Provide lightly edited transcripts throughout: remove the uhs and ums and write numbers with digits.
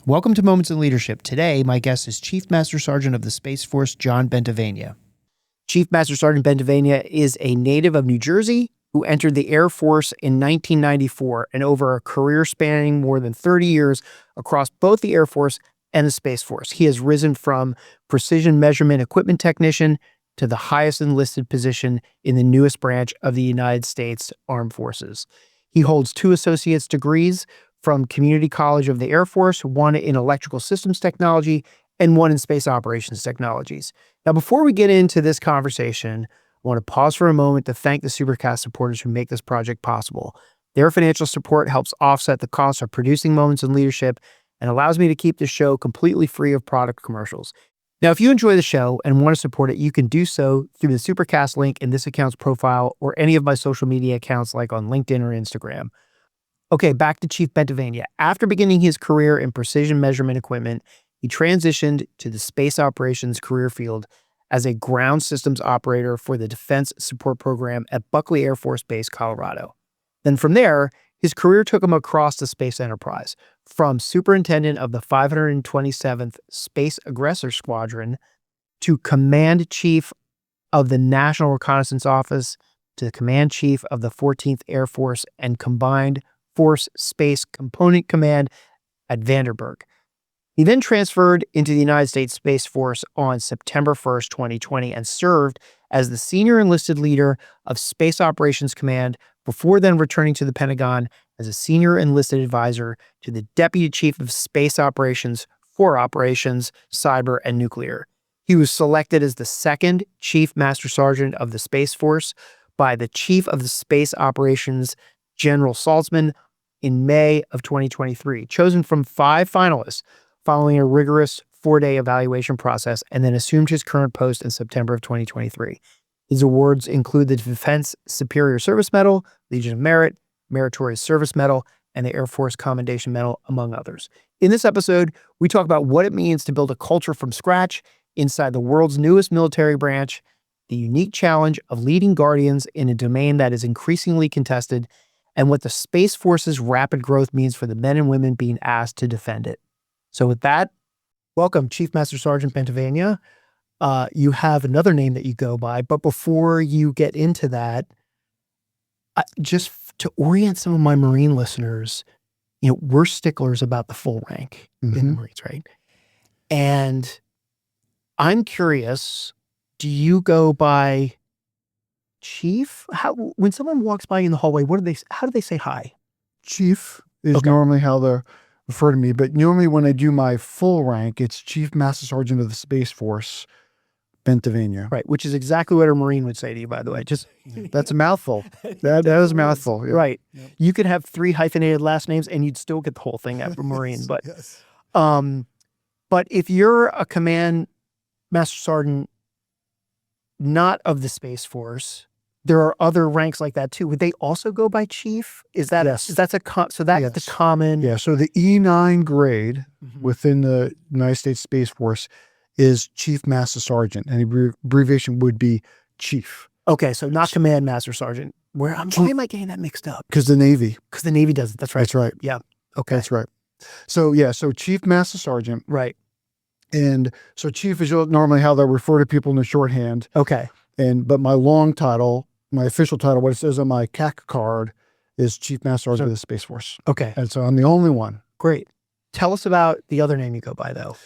Welcome to Moments in Leadership. Today, my guest is Chief Master Sergeant of the Space Force, John Bentivegna. Chief Master Sergeant Bentivegna is a native of New Jersey who entered the Air Force in 1994 and over a career spanning more than 30 years across both the Air Force and the Space Force. He has risen from precision measurement equipment technician to the highest enlisted position in the newest branch of the United States Armed Forces. He holds 2 associate's degrees from Community College of the Air Force, one in electrical systems technology and one in space operations technologies. Now, before we get into this conversation, I want to pause for a moment to thank the Supercast supporters who make this project possible. Their financial support helps offset the cost of producing Moments in Leadership and allows me to keep the show completely free of product commercials. Now, if you enjoy the show and want to support it, you can do so through the Supercast link in this account's profile or any of my social media accounts like on LinkedIn or Instagram. Okay, back to Chief Bentivegna. After beginning his career in precision measurement equipment, he transitioned to the space operations career field as a ground systems operator for the Defense Support Program at Buckley Air Force Base, Colorado. Then from there, his career took him across the space enterprise, from superintendent of the 527th Space Aggressor Squadron to command chief of the National Reconnaissance Office to the command chief of the 14th Air Force and Combined Force Space Component Command at Vandenberg. He then transferred into the United States Space Force on September 1st, 2020, and served as the senior enlisted leader of Space Operations Command before then returning to the Pentagon as a senior enlisted advisor to the Deputy Chief of Space Operations for Operations, Cyber, and Nuclear. He was selected as the second Chief Master Sergeant of the Space Force by the Chief of the Space Operations, General Saltzman, in May of 2023, chosen from 5 finalists following a rigorous 4-day evaluation process, and then assumed his current post in September of 2023. His awards include the Defense Superior Service Medal, Legion of Merit, Meritorious Service Medal, and the Air Force Commendation Medal, among others. In this episode, we talk about what it means to build a culture from scratch inside the world's newest military branch, the unique challenge of leading guardians in a domain that is increasingly contested, and what the Space Force's rapid growth means for the men and women being asked to defend it. So with that, welcome, Chief Master Sergeant Bentivegna. You have another name that you go by, but before you get into that, just to orient some of my Marine listeners, we're sticklers about the full rank in the Marines, right? And I'm curious, do you go by Chief? When someone walks by in the hallway, how do they say hi? Chief is normally how they refer to me, but normally when I do my full rank, it's Chief Master Sergeant of the Space Force, Bentivegna. Right, which is exactly what a Marine would say to you, by the way. Just that's a mouthful. That is a mouthful. Yeah. Right. Yep. You could have 3 hyphenated last names and you'd still get the whole thing at Marine. But yes. But if you're a command master sergeant not of the Space Force, there are other ranks like that too. Would they also go by chief? Is that yes. That's the common? Yeah. So the E9 grade within the United States Space Force is Chief Master Sergeant, and the abbreviation would be Chief. Okay, so not Command Master Sergeant. Why am I getting that mixed up? Because the Navy. Because the Navy does it. That's right. That's right. Yeah. Okay. That's right. So Chief Master Sergeant. Right. And so Chief is normally how they refer to people in the shorthand. Okay. But my long title, my official title, what it says on my CAC card is Chief Master Sergeant of the Space Force. Okay. And so I'm the only one. Great. Tell us about the other name you go by, though.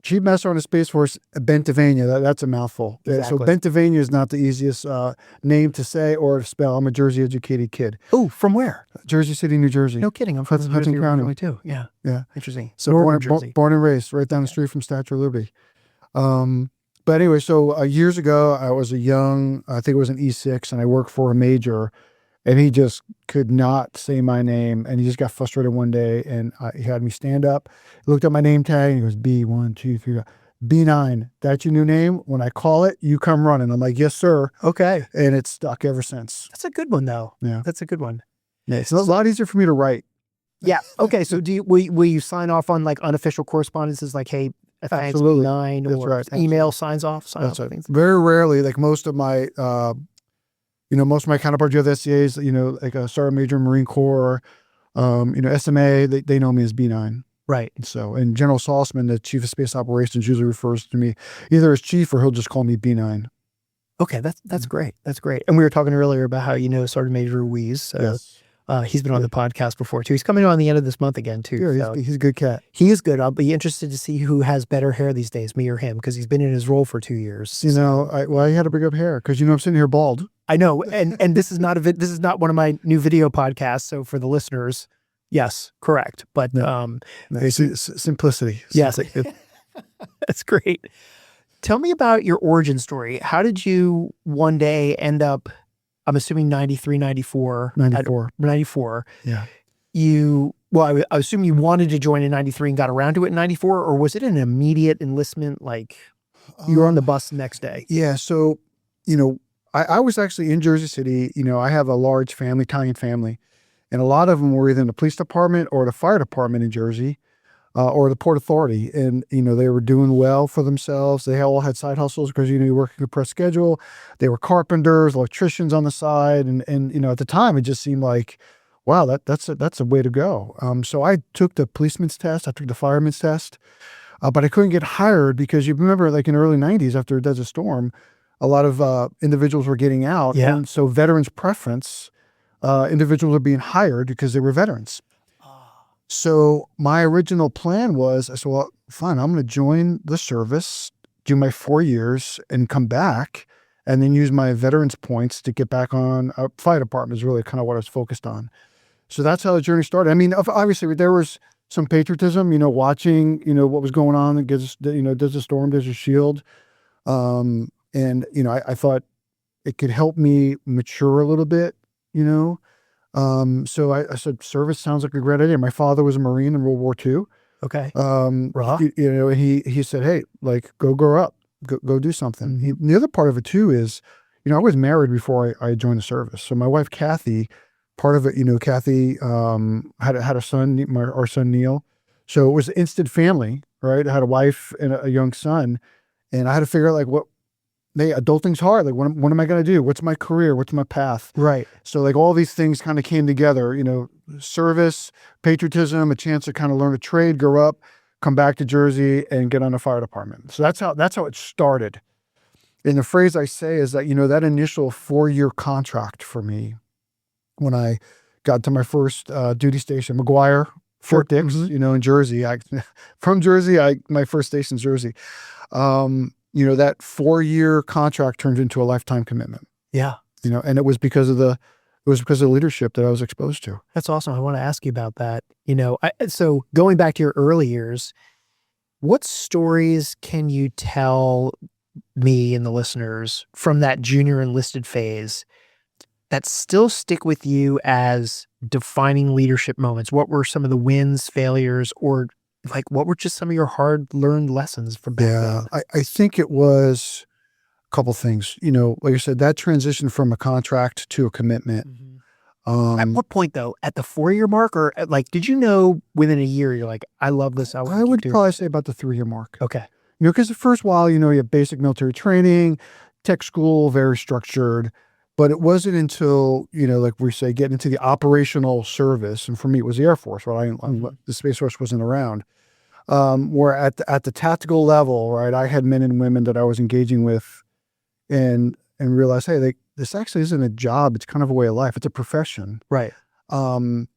Chief Master Sergeant of the Space Force, Bentivegna, that's a mouthful. Exactly. So Bentivegna is not the easiest name to say or to spell. I'm a Jersey-educated kid. Oh, from where? Jersey City, New Jersey. No kidding. I'm from Hudson County too. Yeah. Yeah. Interesting. So Jersey. born and raised right down the street from Statue of Liberty. But anyway, so years ago, I was I think it was an E6, and I worked for a major, and he just could not say my name, and he just got frustrated one day, and he had me stand up, he looked at my name tag, and he goes, B1, 2, 3, B9, that's your new name? When I call it, you come running. I'm like, yes, sir. Okay. And it's stuck ever since. That's a good one, though. Yeah. That's a good one. Yeah, it's a lot easier for me to write. Yeah. Okay. So will you sign off on like unofficial correspondences like, hey, thanks, Absolutely. B9, That's or right. email signs off? That's right. Very rarely, like most of my counterparts, you have SCAs, like a Sergeant Major Marine Corps, SMA, they know me as B9. Right. So, and General Saltzman, the chief of space operations, usually refers to me either as chief or he'll just call me B9. Okay, that's great. That's great. And we were talking earlier about how Sergeant Major Ruiz. So Yes. he's been on the podcast before too. He's coming on the end of this month again too. Yeah, So he's a good cat. he is good. I'll be interested to see who has better hair these days, me or him, because he's been in his role for 2 years. You know, I had to bring up hair because I'm sitting here bald. I know, and this is not this is not one of my new video podcasts. So for the listeners, yes, correct. But simplicity. Yes, that's great. Tell me about your origin story. How did you one day end up, I'm assuming 93, 94. 94. 94. Yeah. I assume you wanted to join in 93 and got around to it in 94, or was it an immediate enlistment? Like you were on the bus the next day? Yeah. So, I was actually in Jersey City. I have a large family, Italian family, and a lot of them were either in the police department or the fire department in Jersey. Or the Port Authority. And, they were doing well for themselves. They all had side hustles because, you're working a compressed schedule. They were carpenters, electricians on the side. And at the time, it just seemed like, wow, that's a way to go. So I took the policeman's test. I took the fireman's test. But I couldn't get hired because you remember, like in the early 90s after Desert Storm, a lot of individuals were getting out. Yeah. And so veterans preference, individuals are being hired because they were veterans. So my original plan was, I said, well, fine, I'm going to join the service, do my 4 years and come back and then use my veterans points to get back on a fire department is really kind of what I was focused on. So that's how the journey started. I mean, obviously there was some patriotism, watching, what was going on against, Desert Storm, Desert Shield. And, I thought it could help me mature a little bit, So I said, service sounds like a great idea. My father was a Marine in World War II. Okay. He said, hey, like, go grow up, go do something. The other part of it too is, I was married before I joined the service. So my wife, Kathy, part of it, Kathy, had a son, our son, Neil. So it was an instant family, right? I had a wife and a young son, and I had to figure out like adulting's hard. Like, what am I going to do? What's my career? What's my path? Right. So like all these things kind of came together, service, patriotism, a chance to kind of learn a trade, grow up, come back to Jersey and get on the fire department. So that's how it started. And the phrase I say is that, that initial 4-year contract for me, when I got to my first duty station, McGuire, Fort Dix, in Jersey, from Jersey, my first station's Jersey. That 4-year contract turned into a lifetime commitment. Yeah. And it was because of the leadership that I was exposed to. That's awesome. I want to ask you about that. So going back to your early years, what stories can you tell me and the listeners from that junior enlisted phase that still stick with you as defining leadership moments? What were some of the wins, failures, or like what were just some of your hard learned lessons from back then? I think it was a couple things. Like I said, that transition from a contract to a commitment. At what point though? At the 4-year mark, or did you know within a year you're like, I love this? I would probably say about the 3-year mark. Okay. Because the first while, you have basic military training, tech school, very structured. But it wasn't until, like we say, getting into the operational service, and for me, it was the Air Force, right? The Space Force wasn't around. Where at the tactical level, right, I had men and women that I was engaging with and realized, hey, this actually isn't a job. It's kind of a way of life. It's a profession. Right. And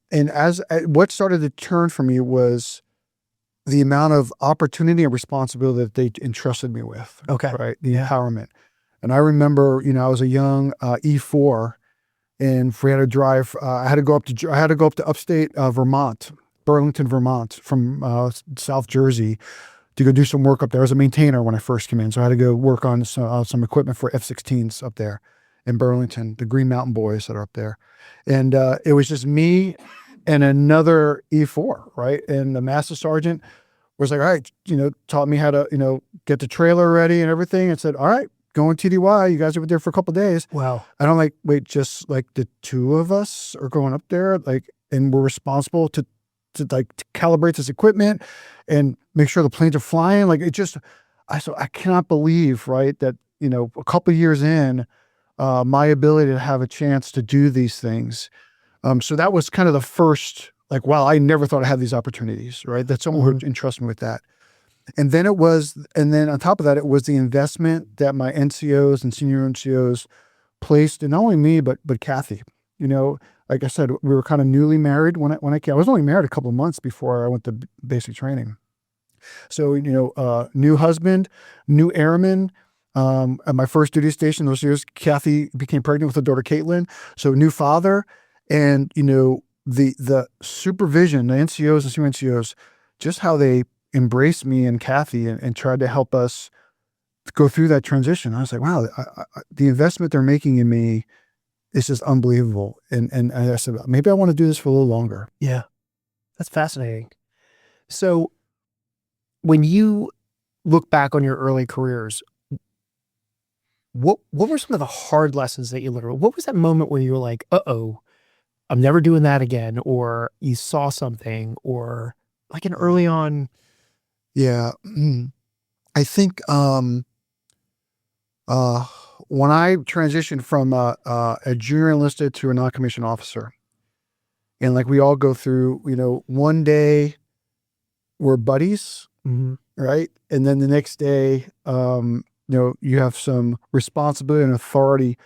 what started to turn for me was the amount of opportunity and responsibility that they entrusted me with. Okay. Right. The empowerment. And I remember, I was a young E4, and we had to drive. I had to go up to upstate Vermont, Burlington, Vermont, from South Jersey, to go do some work up there. I was a maintainer when I first came in, so I had to go work on some equipment for F-16s up there in Burlington, the Green Mountain Boys that are up there. And it was just me and another E4, right? And the master sergeant was like, all right, taught me how to, get the trailer ready and everything, and said, all right, going TDY, you guys are there for a couple of days. Wow. And I'm like, wait, just like the two of us are going up there, and we're responsible to calibrate this equipment and make sure the planes are flying. I cannot believe, right, that, a couple of years in, my ability to have a chance to do these things. So that was kind of the first like, wow, I never thought I had these opportunities, right? That someone would entrust me with that. And then on top of that, it was the investment that my NCOs and senior NCOs placed in not only me, but Kathy. You know, like I said, we were kind of newly married when I came. I was only married a couple of months before I went to basic training. So, new husband, new airman. At my first duty station, those years, Kathy became pregnant with her daughter, Caitlin. So new father, and, the supervision, the NCOs and senior NCOs, just how they embraced me and Kathy and tried to help us go through that transition. I was like, wow, the investment they're making in me is just unbelievable. And I said, maybe I want to do this for a little longer. Yeah. That's fascinating. So when you look back on your early careers, what were some of the hard lessons that you learned? What was that moment where you were like, uh-oh, I'm never doing that again, or you saw something, or like an early on? Yeah. I think when I transitioned from a junior enlisted to a non-commissioned officer, and like we all go through, one day we're buddies, right? And then the next day, you have some responsibility and authority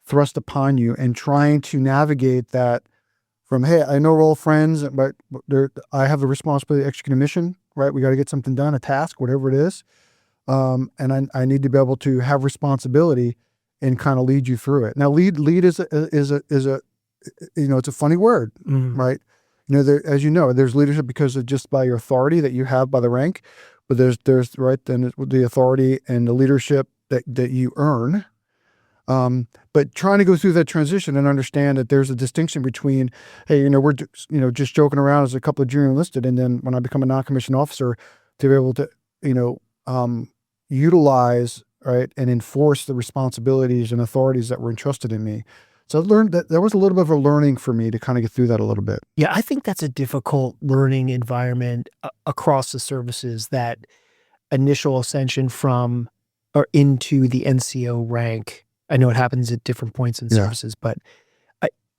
thrust upon you, and trying to navigate that from, hey, I know we're all friends, but I have the responsibility to execute a mission, right? We got to get something done, a task, whatever it is. And I need to be able to have responsibility and kind of lead you through it. Now, lead is a it's a funny word, right? As you know, there's leadership because of just by your authority that you have by the rank, but there's right then the authority and the leadership that you earn. But trying to go through that transition and understand that there's a distinction between, hey, we're just joking around as a couple of junior enlisted, and then when I become a non-commissioned officer, to be able to utilize, right, and enforce the responsibilities and authorities that were entrusted in me. So I learned that there was a little bit of a learning for me to kind of get through that a little bit. Yeah, I think that's a difficult learning environment across the services, that initial ascension from or into the NCO rank. I know it happens at different points in services, but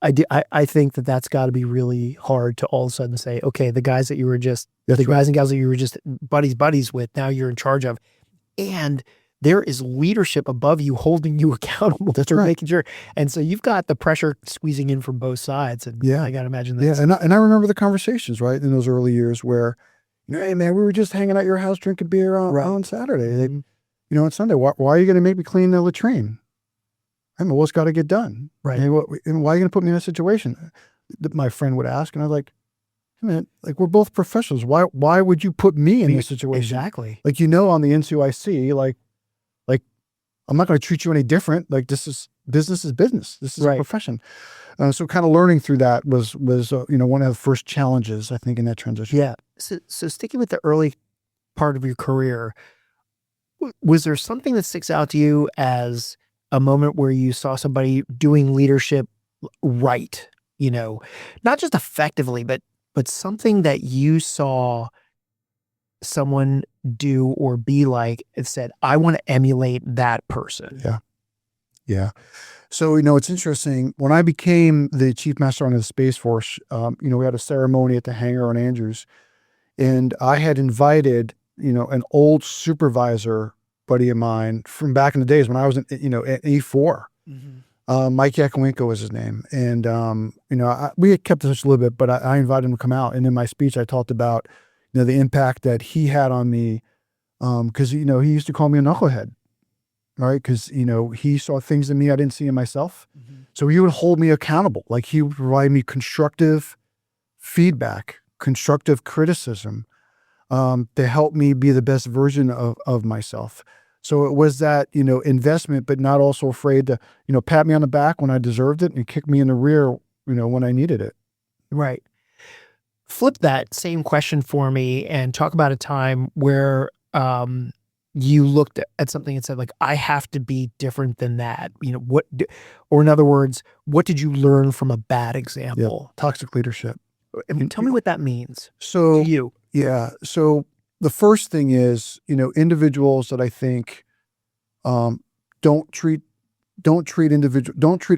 I think that that's got to be really hard to all of a sudden say, okay, the guys that you were just, guys and gals that you were just buddies with, now you're in charge of. And there is leadership above you holding you accountable for making sure. And so you've got the pressure squeezing in from both sides. And I got to imagine that. Yeah. And I remember the conversations, right, in those early years where, hey man, we were just hanging out at your house drinking beer on Saturday. On Sunday, why are you going to make me clean the latrine? I mean, what's got to get done? Right. And why are you going to put me in that situation? My friend would ask, and I was like, hey man, like, we're both professionals. Why would you put me in this situation? Exactly. Like, on the NCOIC, like I'm not going to treat you any different. Like, business is business. This is a profession. So kind of learning through that was one of the first challenges, I think, in that transition. Yeah. So sticking with the early part of your career, was there something that sticks out to you as a moment where you saw somebody doing leadership right, not just effectively, but something that you saw someone do or be like and said, I want to emulate that person? Yeah. So, it's interesting. When I became the Chief Master Sergeant of the Space Force, we had a ceremony at the hangar on Andrews, and I had invited, an old supervisor buddy of mine from back in the days when I was at E4. Mike Yakowenko was his name. And, we had kept in touch a little bit, but I invited him to come out. And in my speech, I talked about, the impact that he had on me. Cause he used to call me a knucklehead, right? Cause, he saw things in me I didn't see in myself. So he would hold me accountable. Like, he would provide me constructive feedback, constructive criticism, to help me be the best version of myself. So it was that, investment, but not also afraid to, pat me on the back when I deserved it and kick me in the rear, when I needed it. Right. Flip that same question for me and talk about a time where you looked at something and said, like, I have to be different than that. Or in other words, what did you learn from a bad example? Toxic leadership. And tell me what that means to you. Yeah. So the first thing is, individuals that I think don't treat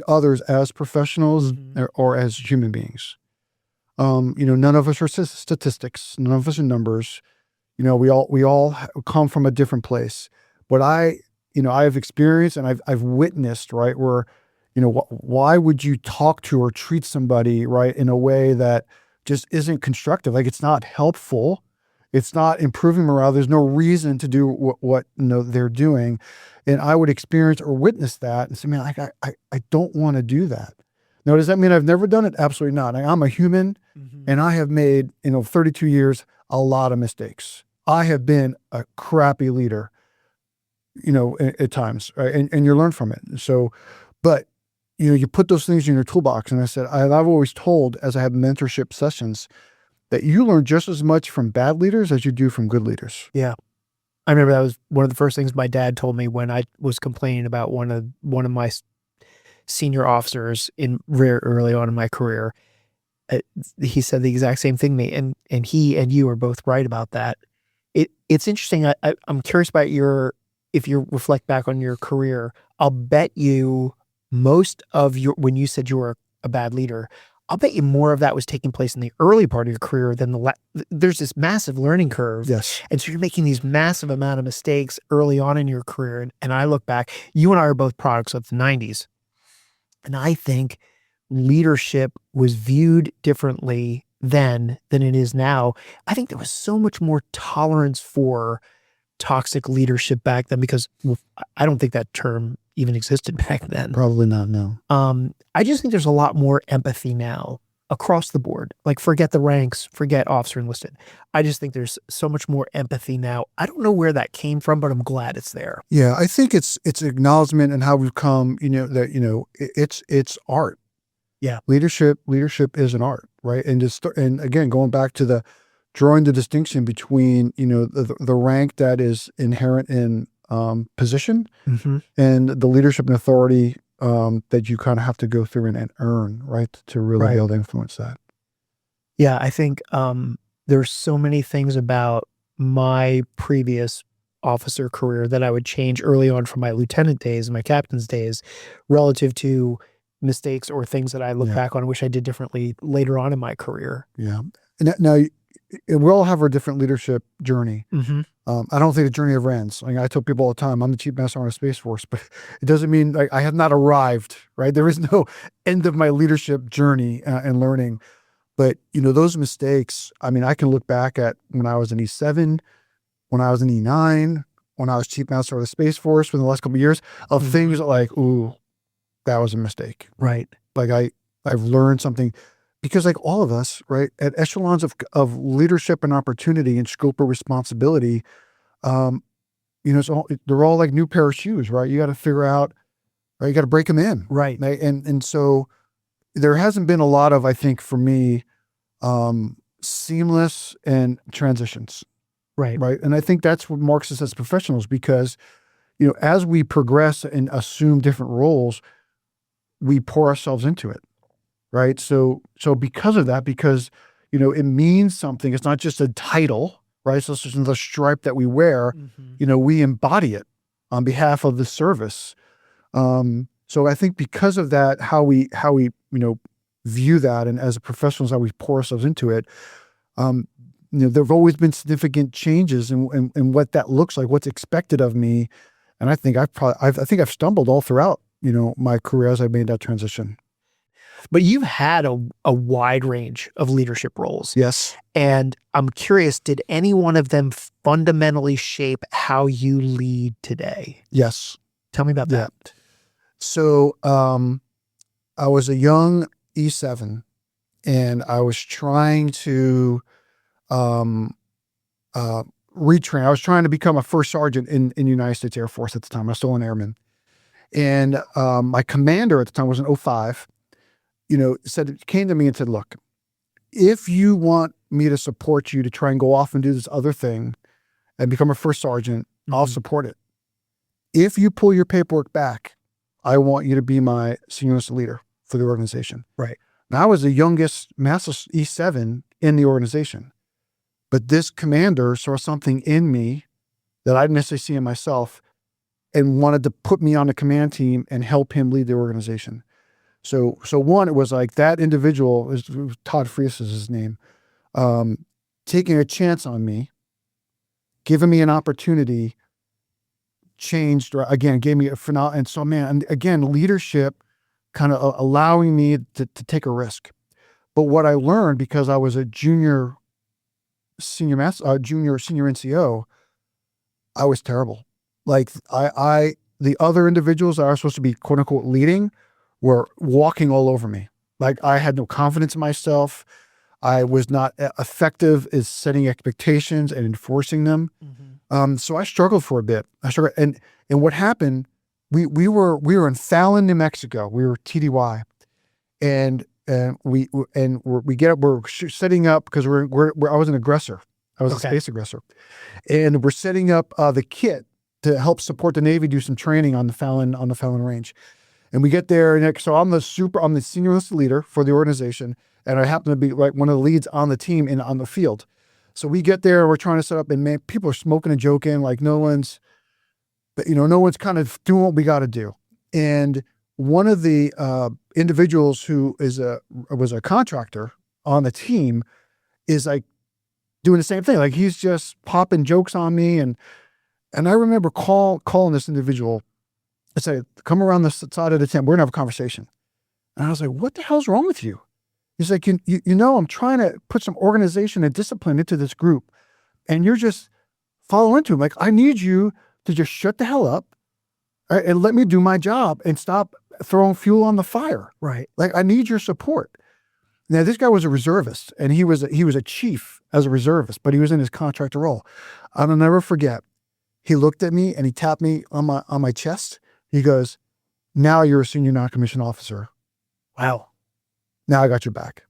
others as professionals or as human beings. None of us are statistics. None of us are numbers. We all come from a different place. But I have experienced and I've witnessed, right, where, why would you talk to or treat somebody, right, in a way that just isn't constructive? Like, it's not helpful. It's not improving morale. There's no reason to do what they're doing. And I would experience or witness that and say, man, like, I don't want to do that. Now, does that mean I've never done it? Absolutely not. I'm a human, and I have made, 32 years, a lot of mistakes. I have been a crappy leader, at times, right? And you learn from it. So, but, you put those things in your toolbox. And I said, I've always told, as I have mentorship sessions, that you learn just as much from bad leaders as you do from good leaders. Yeah. I remember that was one of the first things my dad told me when I was complaining about one of my senior officers in very early on in my career. He said the exact same thing to me, and he and you are both right about that. It's interesting. I'm curious about if you reflect back on your career, I'll bet you most of when you said you were a bad leader, I'll bet you more of that was taking place in the early part of your career than there's this massive learning curve. Yes. And so you're making these massive amount of mistakes early on in your career. And I look back, you and I are both products of the 90s. And I think leadership was viewed differently then than it is now. I think there was so much more tolerance for toxic leadership back then because I don't think that term even existed back then. Probably not, no. I just think there's a lot more empathy now across the board. Like, forget the ranks, forget officer enlisted. I just think there's so much more empathy now. I don't know where that came from, but I'm glad it's there. Yeah, I think it's acknowledgement and how we've come, that, it's art. Yeah. Leadership is an art, right? And again, going back to drawing the distinction between, the rank that is inherent in position and the leadership and authority that you kind of have to go through and earn, right, to really be able to influence that. Yeah, I think there's so many things about my previous officer career that I would change early on from my lieutenant days and my captain's days relative to mistakes or things that I look back on and wish I did differently later on in my career. Yeah. Now, we all have our different leadership journey. I don't think the journey ever ends. Like, I tell people all the time, I'm the Chief Master Sergeant of Space Force, but it doesn't mean I have not arrived, right? There is no end of my leadership journey and learning. But, those mistakes, I mean, I can look back at when I was in E7, when I was in E9, when I was Chief Master Sergeant of the Space Force for the last couple of years of things like, ooh, that was a mistake. Right. Like, I've learned something. Because like all of us, right, at echelons of leadership and opportunity and scope of responsibility, they're all like new pair of shoes, right? You got to figure out, right? You got to break them in, right? And so there hasn't been a lot of, I think, for me, seamless and transitions, right? And I think that's what marks us as professionals because, as we progress and assume different roles, we pour ourselves into it. Right. So because of that, because, it means something, it's not just a title, right? So it's just another stripe that we wear, we embody it on behalf of the service. So I think because of that, how we, view that and as professionals, how we pour ourselves into it, there've always been significant changes in what that looks like, what's expected of me. And I think I've stumbled all throughout, my career as I made that transition. But you've had a wide range of leadership roles. Yes. And I'm curious, did any one of them fundamentally shape how you lead today? Yes. Tell me about that. So I was a young E7 and I was trying to retrain. I was trying to become a first sergeant in the United States Air Force at the time. I was still an airman. And my commander at the time was an 05. Came to me and said, look, if you want me to support you to try and go off and do this other thing and become a first sergeant, I'll support it. If you pull your paperwork back, I want you to be my senior leader for the organization. Right. Now, I was the youngest Master E7 in the organization, but this commander saw something in me that I didn't necessarily see in myself and wanted to put me on the command team and help him lead the organization. So one, it was like that individual, Todd Frias is his name, taking a chance on me, giving me an opportunity, changed, again, gave me a phenomenal. And so, man, and again, leadership kind of allowing me to take a risk. But what I learned, because I was a junior senior NCO, I was terrible. Like the other individuals that are supposed to be quote unquote leading were walking all over me. Like I had no confidence in myself. I was not effective as setting expectations and enforcing them. So I struggled for a bit. And what happened, we were in Fallon, New Mexico. We were TDY, and we get up. We're setting up because I was an aggressor. I was a space aggressor, and we're setting up the kit to help support the Navy do some training on the Fallon range. And we get there, and so I'm the senior enlisted leader for the organization, and I happen to be like one of the leads on the team on the field. So we get there, we're trying to set up, and man, people are smoking and joking, like no one's kind of doing what we got to do. And one of the individuals who was a contractor on the team is like doing the same thing. Like he's just popping jokes on me. And I remember calling this individual. I said, come around the side of the tent. We're gonna have a conversation. And I was like, what the hell's wrong with you? He's like, you know, I'm trying to put some organization and discipline into this group, and you're just following into him. Like, I need you to just shut the hell up, right, and let me do my job and stop throwing fuel on the fire. Right. Like, I need your support. Now, this guy was a reservist, and he was a chief as a reservist, but he was in his contractor role. I'll never forget. He looked at me and he tapped me on my chest. He goes, "Now you're a senior non-commissioned officer. Wow. Now I got your back."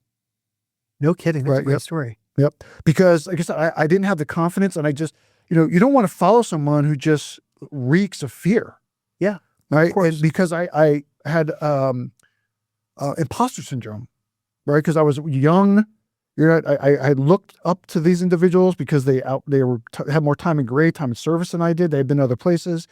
No kidding. That's Right, a great yep. story. Yep. Because like I said, I didn't have the confidence, and I just, you don't want to follow someone who just reeks of fear. Yeah. Right. Of course. And because I had imposter syndrome, right? Because I was young. I looked up to these individuals because they had more time in grade, time in service than I did. They had been other places,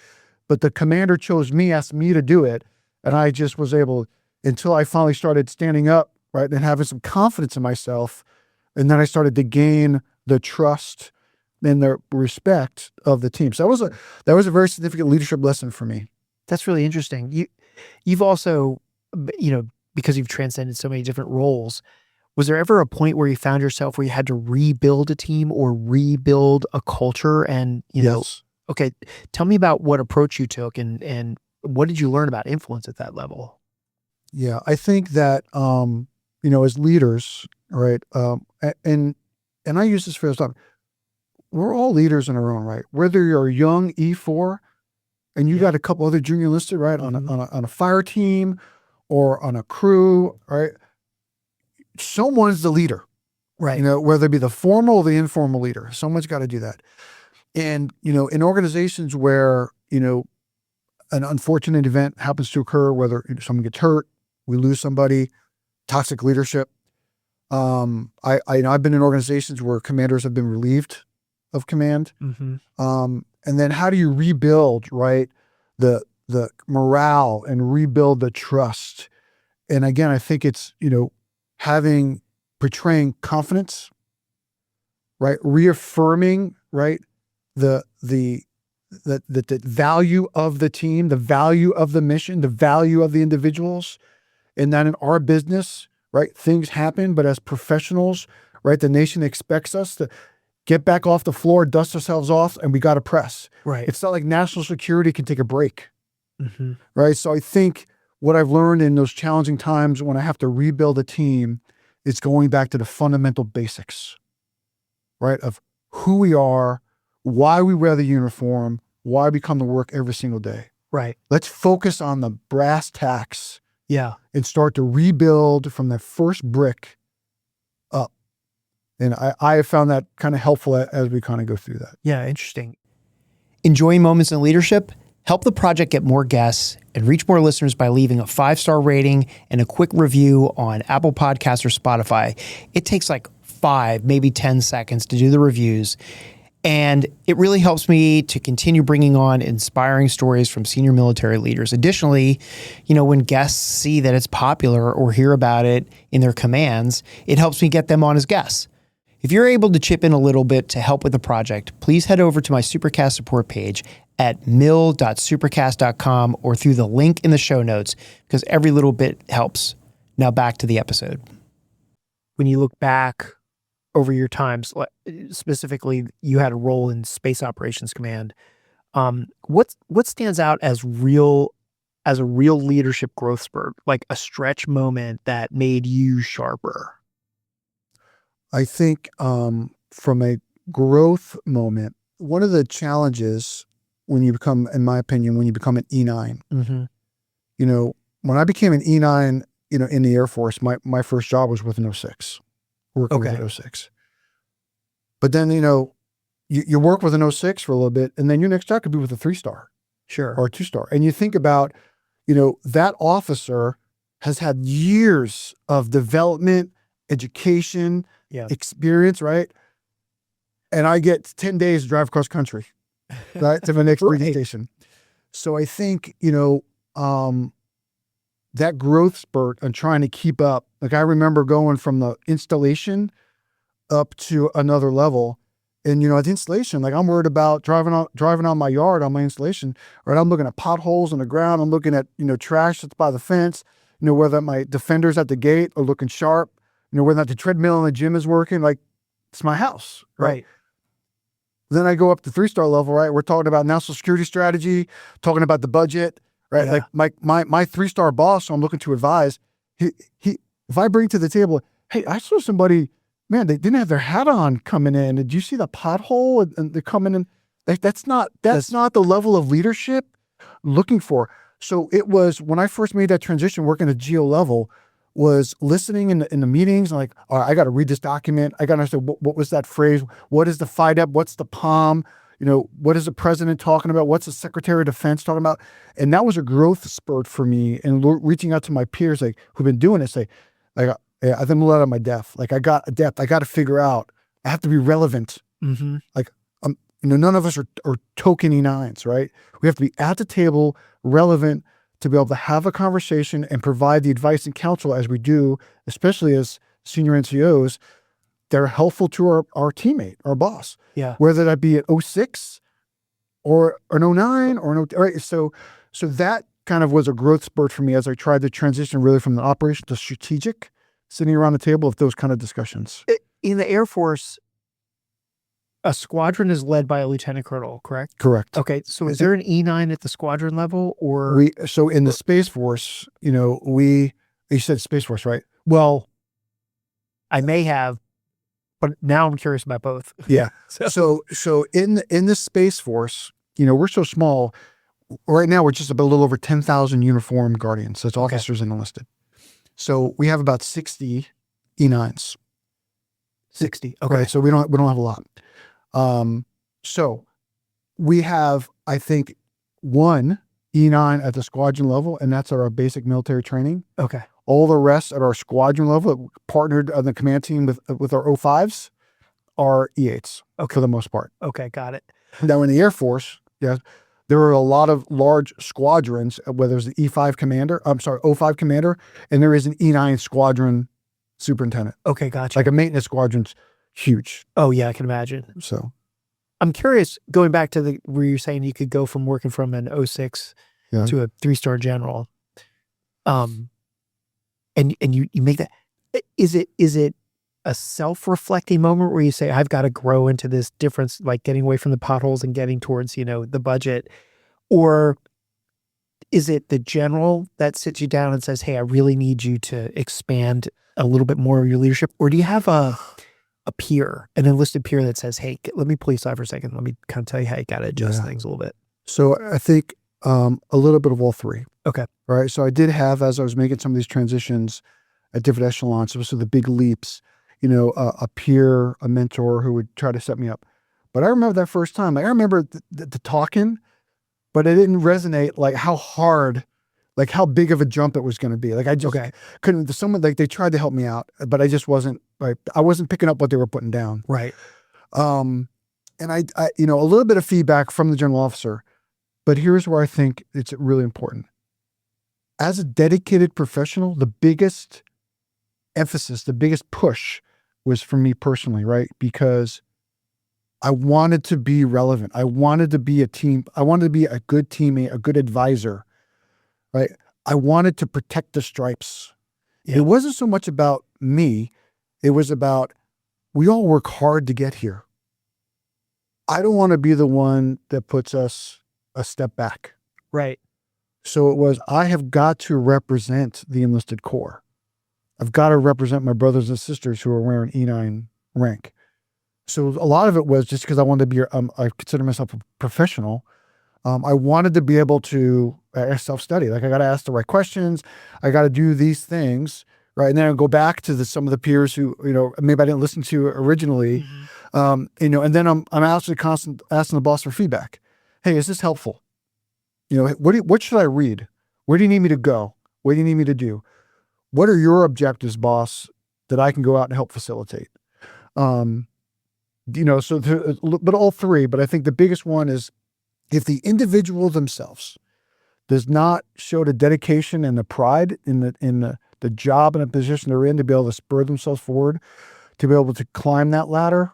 but the commander chose me, asked me to do it. And I just was able, until I finally started standing up, right, and having some confidence in myself. And then I started to gain the trust and the respect of the team. So that was a very significant leadership lesson for me. That's really interesting. You've also, because you've transcended so many different roles, was there ever a point where you found yourself where you had to rebuild a team or rebuild a culture? And, Yes. Okay, tell me about what approach you took and what did you learn about influence at that level? Yeah, I think that, as leaders, right, and I use this phrase all the time, we're all leaders in our own right. Whether you're a young E4 and you got a couple other junior enlisted, right, on a fire team or on a crew, right, someone's the leader, right? Whether it be the formal or the informal leader, someone's got to do that. And, in organizations where, an unfortunate event happens to occur, whether someone gets hurt, we lose somebody, toxic leadership. I've been in organizations where commanders have been relieved of command. Mm-hmm. And then how do you rebuild, right, the morale and rebuild the trust? And again, I think it's, portraying confidence, right, reaffirming, right, the value of the team, the value of the mission, the value of the individuals, and that in our business, right, things happen, but as professionals, right, the nation expects us to get back off the floor, dust ourselves off, and we got to press. Right. It's not like national security can take a break, mm-hmm. right? So I think what I've learned in those challenging times when I have to rebuild a team is going back to the fundamental basics, right, of who we are, why we wear the uniform, why we come to work every single day. Right. Let's focus on the brass tacks. Yeah. And start to rebuild from the first brick up. And I have found that kind of helpful as we kind of go through that. Yeah, interesting. Enjoying moments in leadership? Help the project get more guests and reach more listeners by leaving a 5-star rating and a quick review on Apple Podcasts or Spotify. It takes like 5, maybe 10 seconds to do the reviews. And it really helps me to continue bringing on inspiring stories from senior military leaders. Additionally, when guests see that it's popular or hear about it in their commands, it helps me get them on as guests. If you're able to chip in a little bit to help with the project, please head over to my Supercast support page at mill.supercast.com or through the link in the show notes, because every little bit helps. Now back to the episode. When you look back over your times, specifically, you had a role in Space Operations Command. What stands out as a real leadership growth spurt, like a stretch moment that made you sharper? I think from a growth moment, one of the challenges when you become, in my opinion, when you become an E9, when I became an E9, in the Air Force, my first job was with an 06, working with an 06. But then, you work with an 06 for a little bit, and then your next job could be with a 3-star. Sure. Or a 2-star. And you think about, that officer has had years of development, education, experience, right? And I get 10 days to drive across country, right, to the next breeding station. So I think, that growth spurt and trying to keep up. Like I remember going from the installation up to another level. And, at the installation, like I'm worried about driving on my yard on my installation, right? I'm looking at potholes in the ground. I'm looking at, trash that's by the fence, whether my defenders at the gate are looking sharp, whether or not the treadmill in the gym is working. Like it's my house, right? Then I go up to 3-star level, right? We're talking about national security strategy, talking about the budget, right? Yeah. Like my 3-star boss, who I'm looking to advise, he if I bring to the table, hey, I saw somebody, man, they didn't have their hat on coming in. Did you see the pothole? And they're coming in. That's not the level of leadership I'm looking for. So it was when I first made that transition, working at geo level, was listening in the meetings. And like, all right, I got to read this document. I got to understand what was that phrase? What is the FIDEP? What's the POM? What is the president talking about? What's the Secretary of Defense talking about? And that was a growth spurt for me. And reaching out to my peers, like who've been doing this, I've been a lot of my depth. Like I got a depth. I got to figure out. I have to be relevant. Mm-hmm. Like none of us are token E9s, right? We have to be at the table, relevant, to be able to have a conversation and provide the advice and counsel as we do, especially as senior NCOs. They're helpful to our teammate, our boss. Yeah. Whether that be at 06 or an 09 or an 0, right? So that kind of was a growth spurt for me as I tried to transition really from the operation to strategic, sitting around the table with those kind of discussions. In the Air Force, a squadron is led by a lieutenant colonel, correct? Correct. Okay. So is there an E9 at the squadron level or? So in the Space Force, you said Space Force, right? Well, I may have, but now I'm curious about both. Yeah. So in the Space Force, we're so small. Right now, we're just about a little over 10,000 uniformed guardians. That's officers and enlisted. So we have about 60 E9s. 60. Okay. Right. So we don't have a lot. So we have, I think, one E9 at the squadron level, and that's our basic military training. Okay. All the rest at our squadron level, partnered on the command team with our O5s, are E8s for the most part. Okay, got it. Now in the Air Force, there are a lot of large squadrons, whether it's the O5 commander, and there is an E9 squadron superintendent. Okay, gotcha. Like a maintenance squadron's huge. Oh yeah, I can imagine. So I'm curious, going back to where you're saying you could go from working from an 06 to a 3-star general. And you make that, is it a self-reflecting moment where you say, I've got to grow into this difference, like getting away from the potholes and getting towards, the budget? Or is it the general that sits you down and says, hey, I really need you to expand a little bit more of your leadership? Or do you have a peer, an enlisted peer that says, hey, let me pull you aside for a second. Let me kind of tell you how you got to adjust things a little bit. So I think a little bit of all three. Okay. Right. So I did have, as I was making some of these transitions at different echelons, so the big leaps, a peer, a mentor who would try to set me up. But I remember that first time, I remember the talking, but it didn't resonate like how hard, like how big of a jump it was going to be. Like I just couldn't, someone, like they tried to help me out, but I just wasn't, like, I wasn't picking up what they were putting down. Right. And I, a little bit of feedback from the general officer, but here's where I think it's really important. As a dedicated professional, the biggest emphasis, the biggest push was for me personally, right? Because I wanted to be relevant. I wanted to be I wanted to be a good teammate, a good advisor, right? I wanted to protect the stripes. Yeah. It wasn't so much about me. It was about, we all work hard to get here. I don't want to be the one that puts us a step back. Right. So it was, I have got to represent the enlisted corps. I've got to represent my brothers and sisters who are wearing E9 rank. So a lot of it was just because I wanted to be, I consider myself a professional. I wanted to be able to self-study. Like, I got to ask the right questions. I got to do these things, right? And then I go back to some of the peers who, maybe I didn't listen to originally, and then I'm actually constantly asking the boss for feedback. Hey, is this helpful? What should I read? Where do you need me to go? What do you need me to do? What are your objectives, boss, that I can go out and help facilitate? But all three, but I think the biggest one is, if the individual themselves does not show the dedication and the pride in the job and the position they're in to be able to spur themselves forward, to be able to climb that ladder,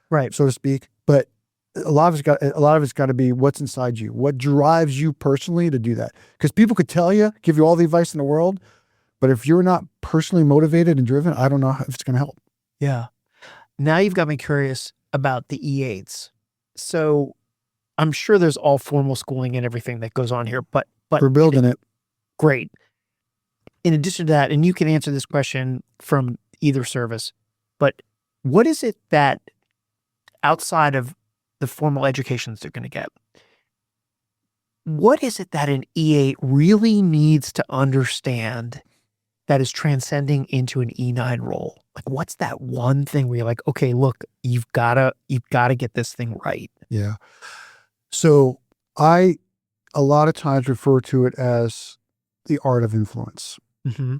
right, so to speak. But a lot of it's got to be what's inside you, what drives you personally to do that. Because people could tell you, give you all the advice in the world, but if you're not personally motivated and driven, I don't know if it's going to help. Yeah. Now you've got me curious about the E8s. So I'm sure there's all formal schooling and everything that goes on here, but We're building it. Great. In addition to that, and you can answer this question from either service, but what is it that, outside of the formal educations they're going to get, what is it that an E8 really needs to understand that is transcending into an E9 role? Like, what's that one thing where you're like, okay, look, you've gotta get this thing right? Yeah. So I, a lot of times, refer to it as the art of influence. Mm-hmm.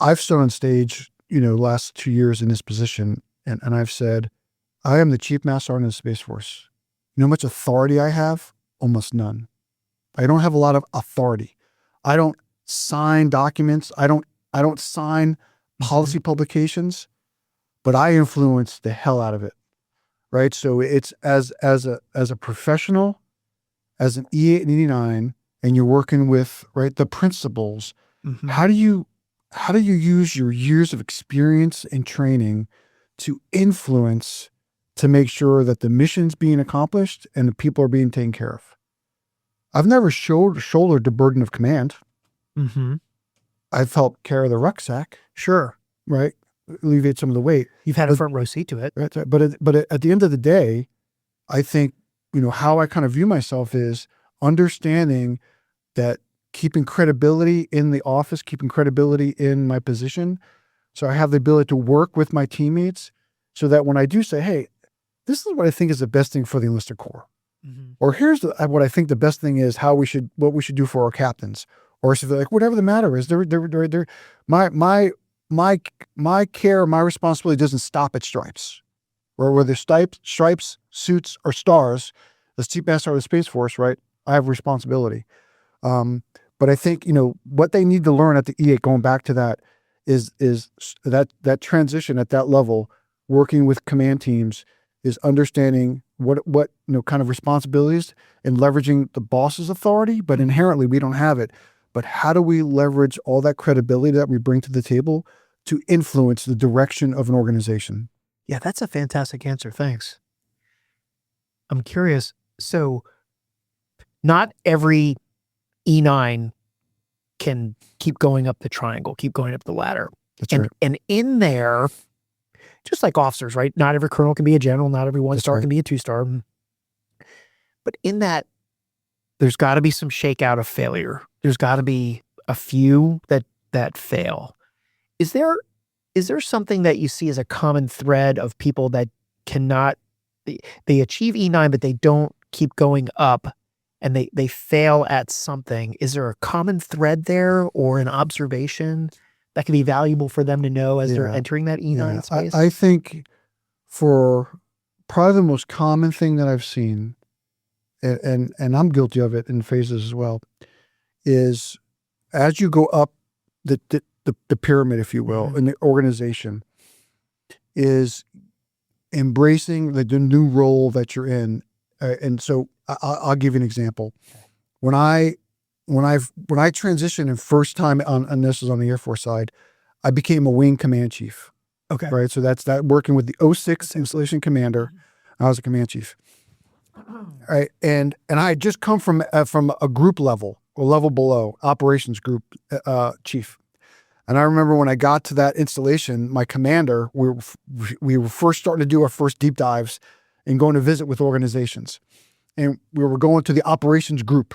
I've stood on stage, last 2 years in this position, and I've said, I am the Chief Master Sergeant of the Space Force. You know how much authority I have? Almost none. I don't have a lot of authority. I don't sign documents. I don't sign policy publications, but I influence the hell out of it. Right. So it's as a professional, as an E8 and E9, and you're working with, right, the principals. Mm-hmm. How do you use your years of experience and training to influence, to make sure that the mission's being accomplished and the people are being taken care of? I've never shouldered the burden of command. Mm-hmm. I've helped carry the rucksack. Sure. Right. Alleviate some of the weight. You've had a front row seat to it. Right. But at the end of the day, I think, how I kind of view myself is understanding that keeping credibility in the office, keeping credibility in my position. So I have the ability to work with my teammates so that when I do say, hey, this is what I think is the best thing for the enlisted corps. Mm-hmm. Or here's what I think the best thing is, what we should do for our captains. Or so like, whatever the matter is, my care, my responsibility doesn't stop at stripes. Or whether stripes, suits, or stars, as Chief Master of the Space Force, right, I have responsibility. But I think, what they need to learn at the E8, going back to that, is that transition at that level, working with command teams, is understanding what kind of responsibilities and leveraging the boss's authority, but inherently we don't have it. But how do we leverage all that credibility that we bring to the table to influence the direction of an organization? Yeah, that's a fantastic answer. Thanks. I'm curious. So not every E9 can keep going up the triangle, keep going up the ladder. That's right. And in there, just like officers, right? Not every colonel can be a general. Not every one-star can be a two-star. But in that, there's got to be some shakeout of failure. There's got to be a few that fail. Is there something that you see as a common thread of people that cannot, they achieve E9, but they don't keep going up, and they fail at something? Is there a common thread there, or an observation that can be valuable for them to know as they're entering that E9 space? I think for probably the most common thing that I've seen, and I'm guilty of it in phases as well, is as you go up the pyramid, if you will, in the organization, is embracing the new role that you're in. And so I'll give you an example. When I transitioned and first time and this is on the Air Force side, I became a wing command chief. Okay. Right. So that's that working with the 06 installation commander. I was a command chief. Right. And I had just come from a group level or level below, operations group chief. And I remember when I got to that installation, my commander, we were first starting to do our first deep dives and going to visit with organizations. And we were going to the operations group,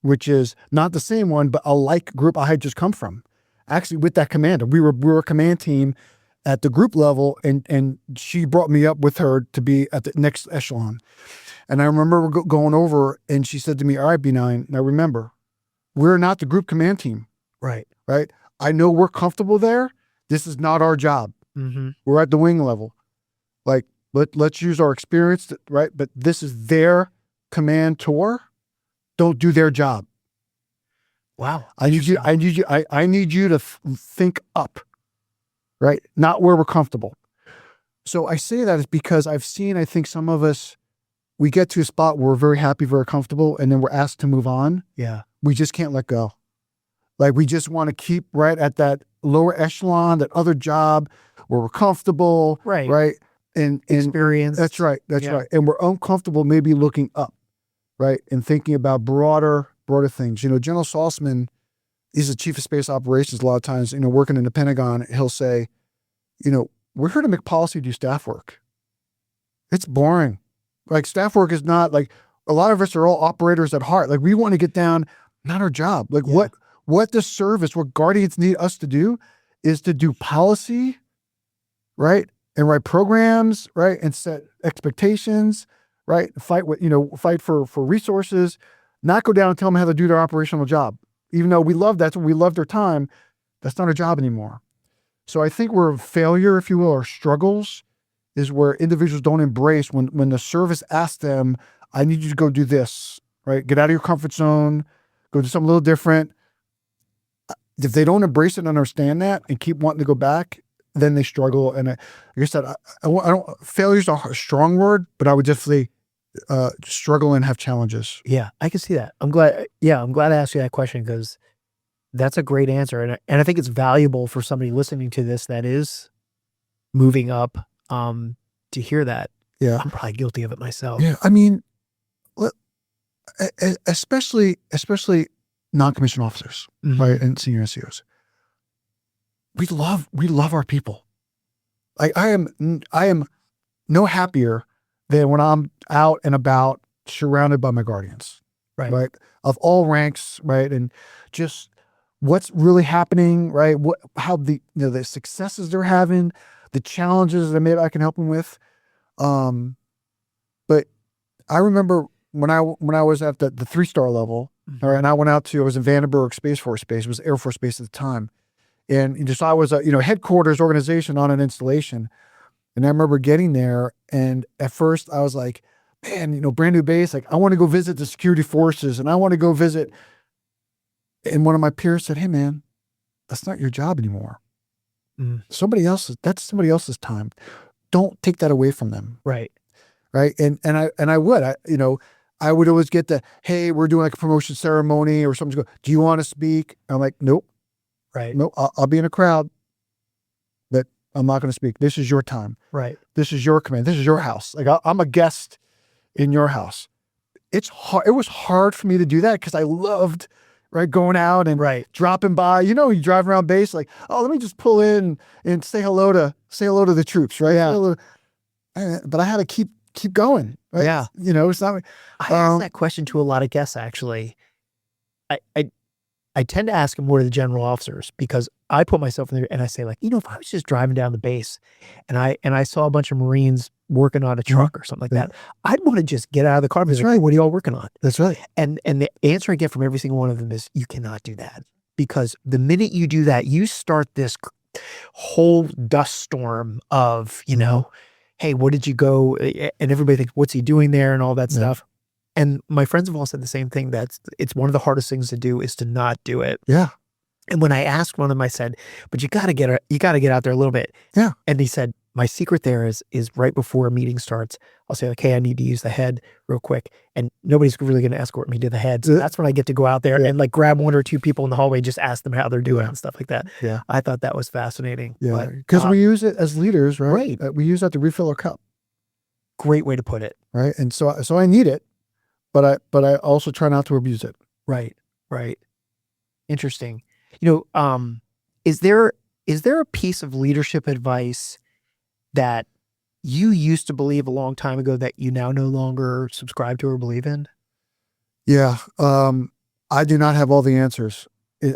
which is not the same one, but a like group I had just come from. Actually, with that commander, we were a command team at the group level, and she brought me up with her to be at the next echelon. And I remember going over, and she said to me, "All right, B9, now remember, we're not the group command team. Right. Right? I know we're comfortable there. This is not our job. We're at the wing level. Like, let's use our experience, right? But this is their command tour. Don't do their job. Wow. I need you to think up, right? Not where we're comfortable." So I say that is because I've seen, I think some of us, we get to a spot where we're very happy, very comfortable, and then we're asked to move on. Yeah. We just can't let go. Like we just want to keep right at that lower echelon, that other job where we're comfortable. Right. Right. And experience. That's right. That's right. And we're uncomfortable maybe looking up, right? And thinking about broader things. You know, General Saltzman, he's the chief of space operations a lot of times, you know, working in the Pentagon, he'll say, you know, we're here to make policy do staff work. It's boring. Like staff work is not like, a lot of us are all operators at heart. Like we want to get down, not our job. Like what the service, what Guardians need us to do is to do policy, right? And write programs, right? And set expectations, right? Fight for resources, not go down and tell them how to do their operational job. Even though we love that, we love their time, that's not our job anymore. So I think we're a failure, if you will, or struggles is where individuals don't embrace when the service asks them, I need you to go do this, right? Get out of your comfort zone, go do something a little different. If they don't embrace it and understand that and keep wanting to go back, then they struggle. And like I said, I don't, failure's a strong word, but I would definitely struggle and have challenges. Yeah, I can see that. I'm glad I asked you that question because that's a great answer. And I think it's valuable for somebody listening to this that is moving up to hear that. Yeah. I'm probably guilty of it myself. Yeah. I mean, especially non-commissioned officers, right? And senior NCOs. We love our people. Like I am no happier than when I'm out and about surrounded by my Guardians, right? Of all ranks, right? And just what's really happening, right? How the successes they're having, the challenges that maybe I can help them with. But I remember when I was at the 3-star level, all right, and I was in Vandenberg Space Force Base, it was Air Force Base at the time. And just, I was a, headquarters organization on an installation. And I remember getting there, and at first I was like, man, brand new base. Like I want to go visit the security forces and I want to go visit. And one of my peers said, hey man, that's not your job anymore. That's somebody else's time. Don't take that away from them. Right. Right. And I would always get the, hey, we're doing like a promotion ceremony or something. Do you want to speak? I'm like, nope. Right. Nope. I'll be in a crowd, but I'm not going to speak. This is your time. Right. This is your command. This is your house. Like I'm a guest in your house. It's hard. It was hard for me to do that because I loved, right, going out and dropping by. You drive around base like, oh, let me just pull in and say hello to the troops, right? Yeah. But I had to keep going. Right? Yeah. It's not. I ask that question to a lot of guests actually. I tend to ask them more to the general officers because I put myself in there and I say like, if I was just driving down the base and I saw a bunch of Marines working on a truck or something like that, I'd want to just get out of the car and be like, hey, what are y'all working on? That's right. And the answer I get from every single one of them is you cannot do that because the minute you do that, you start this whole dust storm of, hey, hey, what did you go? And everybody thinks, what's he doing there and all that Yeah. stuff. And my friends have all said the same thing. It's one of the hardest things to do is to not do it. Yeah. And when I asked one of them, I said, but you got to get out there a little bit. Yeah. And he said, my secret there is right before a meeting starts, I'll say like, hey, I need to use the head real quick. And nobody's really going to escort me to the head. So that's when I get to go out there and like grab one or two people in the hallway, just ask them how they're doing and stuff like that. Yeah. I thought that was fascinating. Yeah. Because we use it as leaders, right? Right. We use that to refill our cup. Great way to put it. Right. And so I need it, but I also try not to abuse it. Right. Right. Interesting. You know, is there a piece of leadership advice that you used to believe a long time ago that you now no longer subscribe to or believe in? Yeah. I do not have all the answers.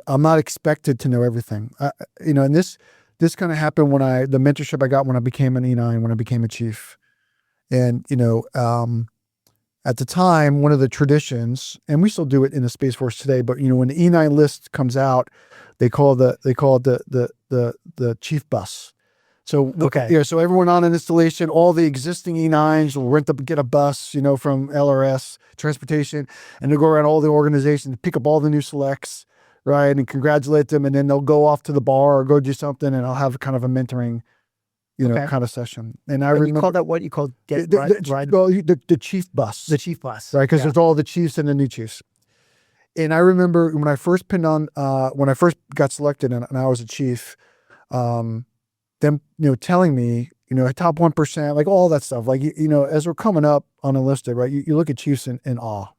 I'm not expected to know everything. And this kind of happened when the mentorship I got when I became an E9, when I became a chief. And, at the time, one of the traditions, and we still do it in the Space Force today, but when the E9 list comes out, they call it the chief bus. So okay, so everyone on an installation, all the existing E9s will get a bus, from LRS transportation, and they'll go around all the organizations, pick up all the new selects, right, and congratulate them, and then they'll go off to the bar or go do something, and I'll have kind of a mentoring, kind of session. And I remember you call that what you call ride? The chief bus, The chief bus, right? Because there's all the chiefs and the new chiefs. And I remember when I first when I first got selected and I was a chief, them, telling me, top 1%, like all that stuff. Like, as we're coming up on enlisted, right? You look at chiefs in awe.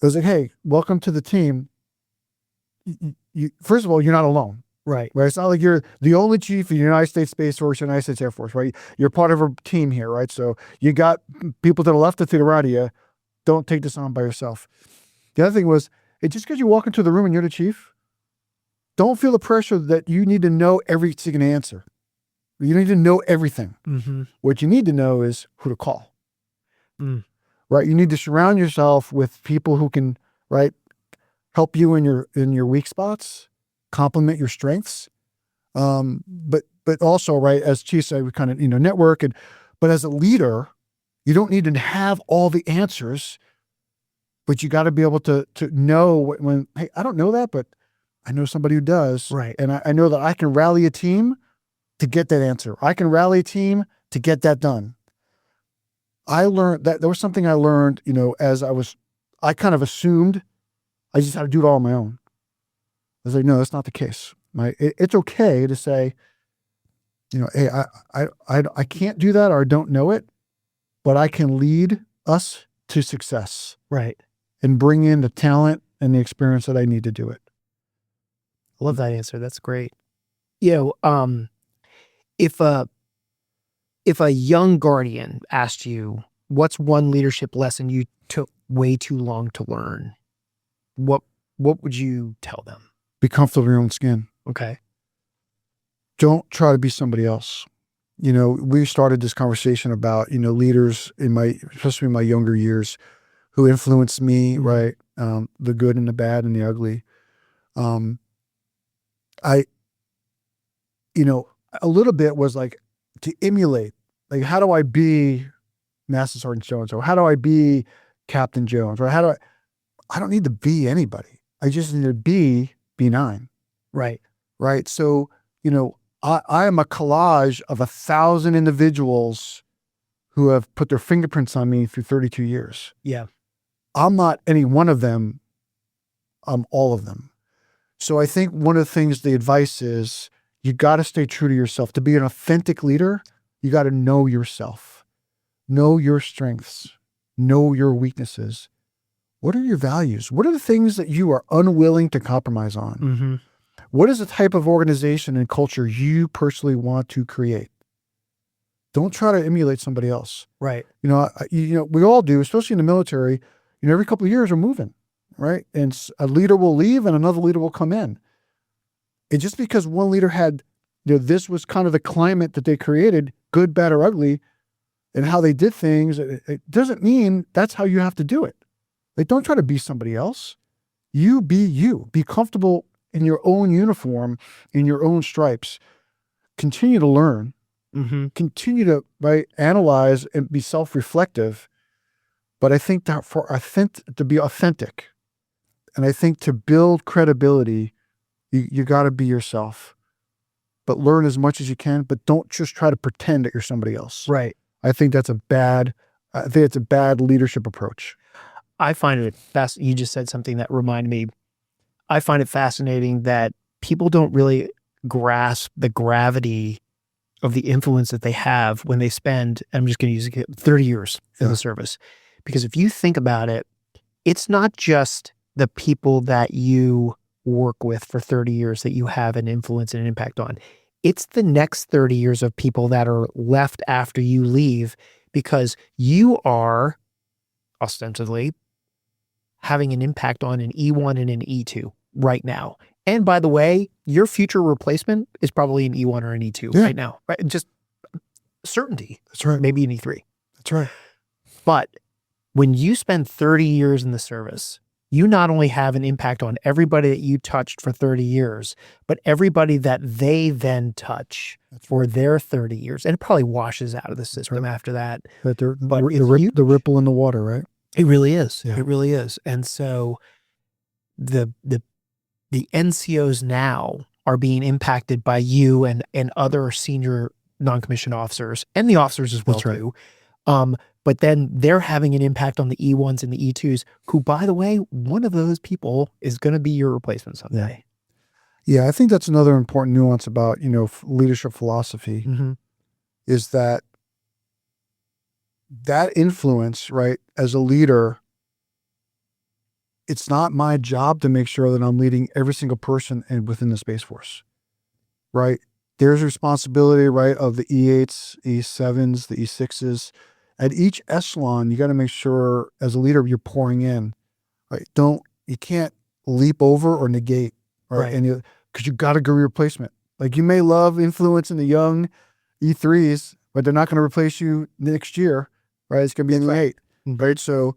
It was like, hey, welcome to the team. You first of all, you're not alone. right? It's not like you're the only chief of the United States Space Force, United States Air Force, right? You're part of a team here, right? So you got people to the left and to the right of you. Don't take this on by yourself. The other thing was, just because you walk into the room and you're the chief, don't feel the pressure that you need to know every single answer. You need to know everything. Mm-hmm. What you need to know is who to call. Mm. Right? You need to surround yourself with people who can, right, help you in your weak spots, complement your strengths. But also, right, as Chief said, we kind of, network. But as a leader, you don't need to have all the answers, but you got to be able to know when, hey, I don't know that, but I know somebody who does. Right. And I know that I can rally a team to get that answer. I can rally a team to get that done. I learned that there was something I learned, as I kind of assumed I just had to do it all on my own. I was like, no, that's not the case. It's okay to say, hey, I can't do that or I don't know it, but I can lead us to success. Right. And bring in the talent and the experience that I need to do it. I love that answer. That's great. If a young guardian asked you, what's one leadership lesson you took way too long to learn, what would you tell them? Be comfortable in your own skin. Okay. Don't try to be somebody else. We started this conversation about, leaders especially in my younger years who influenced me, Mm-hmm. right? The good and the bad and the ugly. A little bit was like to emulate, like, how do I be Master Sergeant so-and-so? How do I be Captain Jones? Right? I don't need to be anybody. I just need to be B9. Right. Right. So, I am a collage of 1,000 individuals who have put their fingerprints on me through 32 years. Yeah. I'm not any one of them. I'm all of them. So I think one of the things, the advice is, you got to stay true to yourself. To be an authentic leader, you got to know yourself, know your strengths, know your weaknesses. What are your values? What are the things that you are unwilling to compromise on? Mm-hmm. What is the type of organization and culture you personally want to create? Don't try to emulate somebody else. Right. We all do, especially in the military. Every couple of years we're moving, right? And a leader will leave and another leader will come in. And just because one leader had, this was kind of the climate that they created, good, bad, or ugly, and how they did things, it doesn't mean that's how you have to do it. Like, don't try to be somebody else. You be you. Be comfortable in your own uniform, in your own stripes. Continue to learn, Mm-hmm. Continue to analyze and be self-reflective. But I think that to be authentic, and I think to build credibility, you got to be yourself. But learn as much as you can. But don't just try to pretend that you're somebody else. Right. I think it's a bad leadership approach. I find it fascinating. You just said something that reminded me. I find it fascinating that people don't really grasp the gravity of the influence that they have when they spend, I'm just going to use 30 years in the service. Because if you think about it, it's not just the people that you work with for 30 years that you have an influence and an impact on. It's the next 30 years of people that are left after you leave, because you are ostensibly having an impact on an E1 and an E2 right now. And by the way, your future replacement is probably an E1 or an E2 right now, right? Just certainty. That's right. Maybe an E3. That's right. But when you spend 30 years in the service, you not only have an impact on everybody that you touched for 30 years, but everybody that they then touch for their 30 years. And it probably washes out of the system after that. But the ripple in the water, right? It really is. Yeah. It really is. And so the NCOs now are being impacted by you and other senior non-commissioned officers, and the officers as well too. But then they're having an impact on the E1s and the E2s, who, by the way, one of those people is going to be your replacement someday. Yeah, I think that's another important nuance about, leadership philosophy, is that influence, right, as a leader, it's not my job to make sure that I'm leading every single person within the Space Force, right? There's responsibility, right, of the E8s, E7s, the E6s. At each echelon, you got to make sure as a leader you're pouring in, right? You can't leap over or negate, right? And because you got to go replacement. Like, you may love influencing the young E3s, but they're not going to replace you next year, right? It's going to be in the 8, right? So,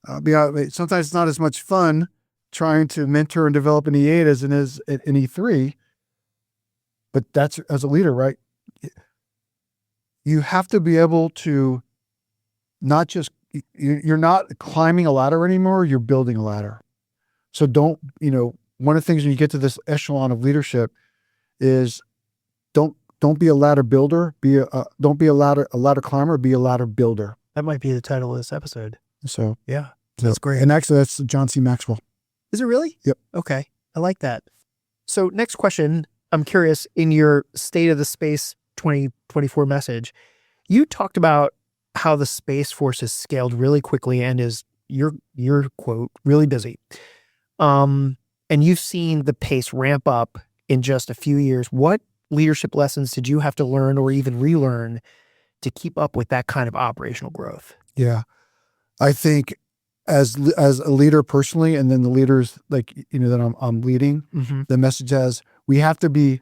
sometimes it's not as much fun trying to mentor and develop an E8 as it is an E3. But that's, as a leader, right? You have to be able to not just, you're not climbing a ladder anymore, you're building a ladder. So don't, one of the things when you get to this echelon of leadership is don't be a ladder builder, don't be a ladder climber, be a ladder builder. That might be the title of this episode. So yeah, that's great. And actually that's John C. Maxwell. Is it really? Yep. Okay. I like that. So next question, I'm curious, in your State of the Space 2024 message, you talked about how the Space Force has scaled really quickly and is, your quote, really busy. And you've seen the pace ramp up in just a few years. What leadership lessons did you have to learn or even relearn to keep up with that kind of operational growth? Yeah. I think as a leader personally, and then the leaders that I'm leading, the message is we have to be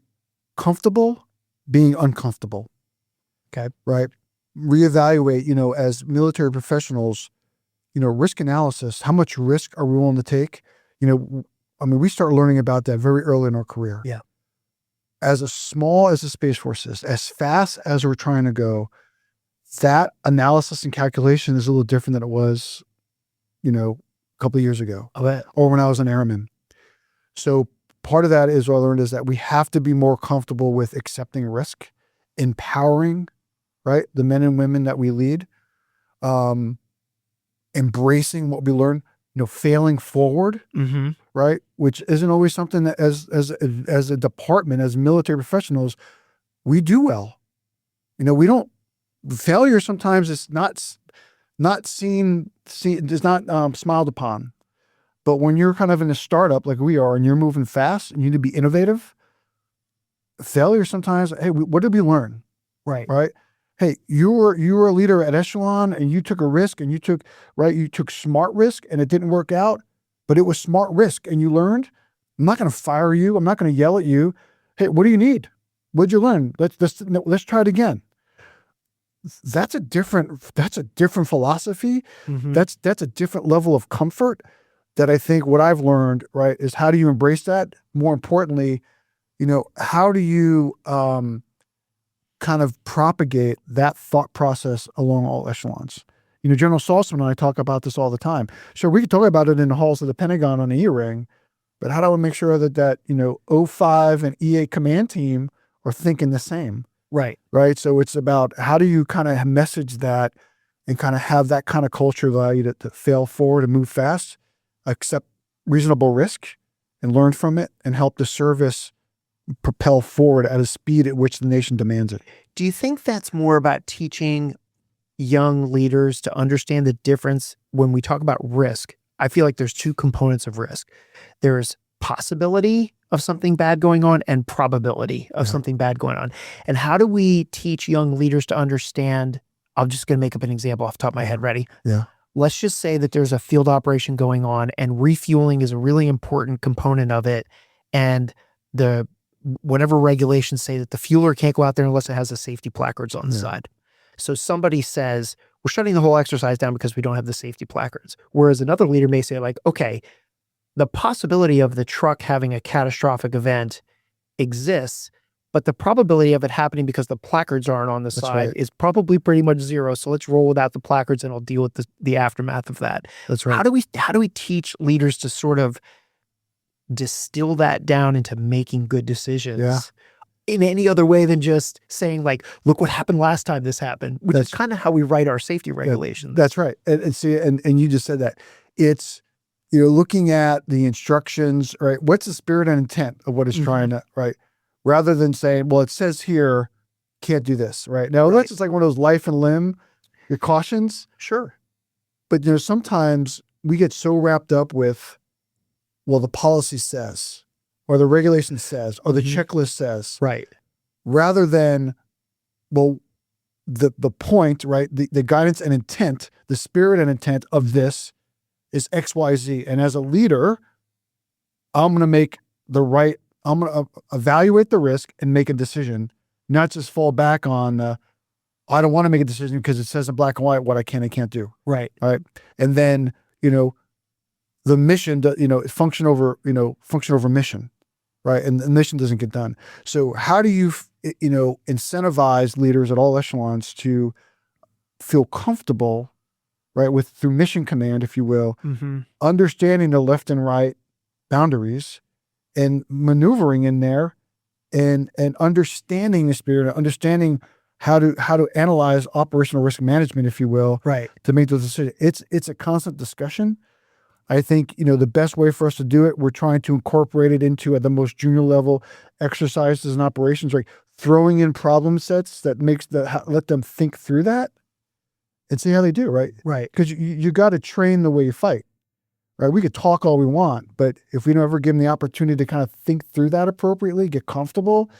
comfortable being uncomfortable. Okay. Right. Reevaluate, as military professionals, risk analysis, how much risk are we willing to take? We start learning about that very early in our career. Yeah. As small as the Space Force is, as fast as we're trying to go, that analysis and calculation is a little different than it was, a couple of years ago. I bet. Or when I was an airman. So part of that is what I learned is that we have to be more comfortable with accepting risk, empowering, right, the men and women that we lead, embracing what we learn, failing forward, right, which isn't always something that as a department, as military professionals, we do well. We don't. Failure sometimes is not seen is not smiled upon. But when you're kind of in a startup like we are and you're moving fast and you need to be innovative, failure sometimes, hey, what did we learn? Right. Hey, you were a leader at Echelon and you took a risk and you took smart risk and it didn't work out, but it was smart risk and you learned. I'm not going to fire you. I'm not going to yell at you. Hey, what do you need? What'd you learn? Let's try it again. That's a different philosophy. That's a different level of comfort that I think what I've learned, right, is how do you embrace that? More importantly, how do you kind of propagate that thought process along all echelons. You know, General Saltzman and I talk about this all the time. Sure, we could talk about it in the halls of the Pentagon on the E-ring, but how do we make sure that you know, O5 and E8 command team are thinking the same? Right. Right. So it's about how do you kind of message that and kind of have that kind of culture allow you to fail forward and move fast, accept reasonable risk and learn from it, and help the service propel forward at a speed at which the nation demands it. Do you think that's more about teaching young leaders to understand the difference when we talk about risk? I feel like there's two components of risk. There's possibility of something bad going on and probability of something bad going on. And how do we teach young leaders to understand? I'm just going to make up an example off the top of my head. Ready? Yeah. Let's just say that there's a field operation going on and refueling is a really important component of it. And the whatever regulations say that the fueler can't go out there unless it has the safety placards on the side. So somebody says, we're shutting the whole exercise down because we don't have the safety placards. Whereas another leader may say like, okay, the possibility of the truck having a catastrophic event exists, but the probability of it happening because the placards aren't on the side is probably pretty much zero. So let's roll without the placards and I'll deal with the aftermath of that. That's right. How do we teach leaders to sort of distill that down into making good decisions in any other way than just saying like, look what happened last time this happened, which is kind of how we write our safety regulations. That's right. And see, and you just said that. It's, you know, looking at the instructions, right? What's the spirit and intent of what it's trying to, right? Rather than saying, well, it says here, can't do this, right? Now, that's just like one of those life and limb, your cautions. Sure. But, you know, sometimes we get so wrapped up with, well, the policy says, or the regulation says, or the checklist says. Right. Rather than, well, the point, right? The guidance and intent, the spirit and intent of this is X, Y, Z. And as a leader, I'm going to make the right, I'm going to evaluate the risk and make a decision, not just fall back on, I don't want to make a decision because it says in black and white what I can and can't do. Right. All right. And then, you know, the mission, you know, function over mission, right? And the mission doesn't get done. So how do you, you know, incentivize leaders at all echelons to feel comfortable, right, with through mission command, if you will, understanding the left and right boundaries and maneuvering in there and understanding the spirit, understanding how to analyze operational risk management, if you will, right, to make those decisions. It's a constant discussion. I think, you know, the best way for us to do it, we're trying to incorporate it into at the most junior level exercises and operations, right? Throwing in problem sets that let them think through that and see how they do, right? Right. Because you got to train the way you fight, right? We could talk all we want, but if we don't ever give them the opportunity to kind of think through that appropriately, get comfortable,